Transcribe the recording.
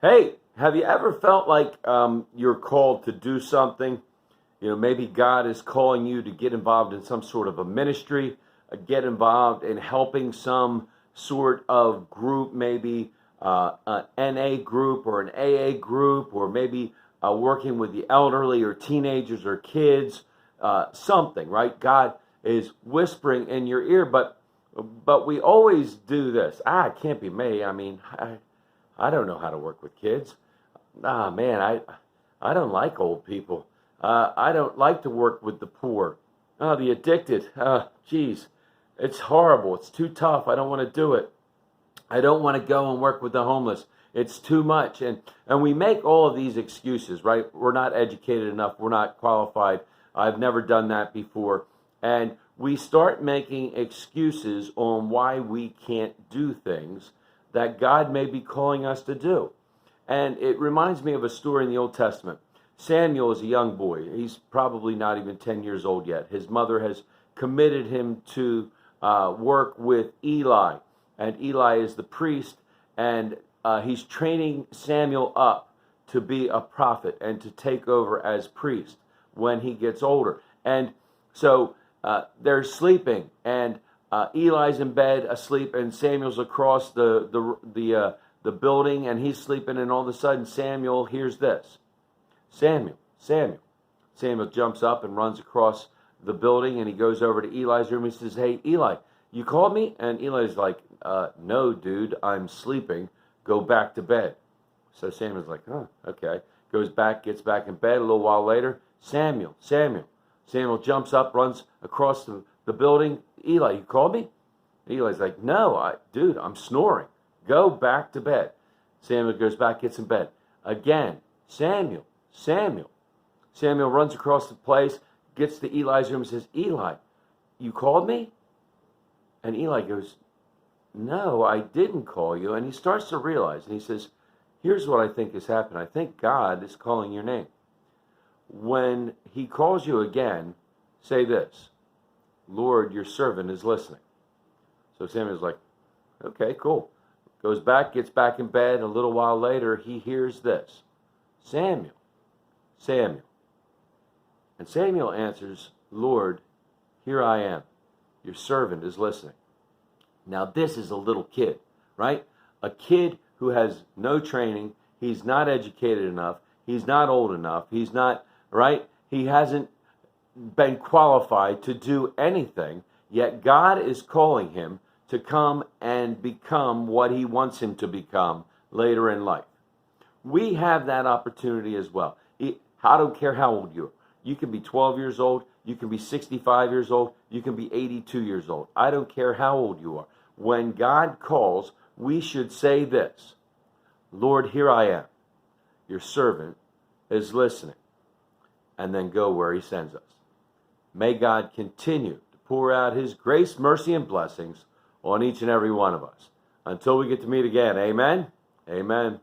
Hey, have you ever felt like you're called to do something? Maybe God is calling you to get involved in some sort of a ministry, get involved in helping some sort of group, maybe an NA group or an AA group, or maybe working with the elderly or teenagers or kids, something, right? God is whispering in your ear, but we always do this. It can't be me. I don't know how to work with kids. Man, I don't like old people. I don't like to work with the poor. The addicted. Geez, it's horrible. It's too tough. I don't want to do it. I don't want to go and work with the homeless. It's too much. And we make all of these excuses, right? We're not educated enough. We're not qualified. I've never done that before. And we start making excuses on why we can't do things that God may be calling us to do. And it reminds me of a story in the Old Testament. Samuel is a young boy. He's probably not even 10 years old yet. His mother has committed him to work with Eli. And Eli is the priest, and he's training Samuel up to be a prophet and to take over as priest when he gets older. And so they're sleeping, and Eli's in bed asleep, and Samuel's across the building, and he's sleeping, and all of a sudden Samuel hears this. Samuel, Samuel. Samuel jumps up and runs across the building, and he goes over to Eli's room. He says, "Hey, Eli, you called me?" And Eli's like, "No, dude, I'm sleeping. Go back to bed." So Samuel's like, "Oh, okay." Goes back, gets back in bed. A little while later, Samuel, Samuel. Samuel jumps up, runs across the building. "Eli, you called me?" Eli's like, "No, dude, I'm snoring. Go back to bed." Samuel goes back, gets in bed. Again, Samuel, Samuel. Samuel runs across the place, gets to Eli's room and says, "Eli, you called me?" And Eli goes, "No, I didn't call you." And he starts to realize, and he says, "Here's what I think has happened. I think God is calling your name. When he calls you again, say this: 'Lord, your servant is listening.'" So Samuel's like, "Okay, cool." Goes back, gets back in bed. A little while later, he hears this: "Samuel, Samuel." And Samuel answers, "Lord, here I am. Your servant is listening." Now, this is a little kid, right? A kid who has no training. He's not educated enough. He's not old enough. He's not, right? He hasn't been qualified to do anything, yet God is calling him to come and become what he wants him to become later in life. We have that opportunity as well. I don't care how old you are. You can be 12 years old. You can be 65 years old. You can be 82 years old. I don't care how old you are. When God calls, we should say this: "Lord, here I am. Your servant is listening." And then go where he sends us. May God continue to pour out his grace, mercy, and blessings on each and every one of us. Until we get to meet again, amen? Amen.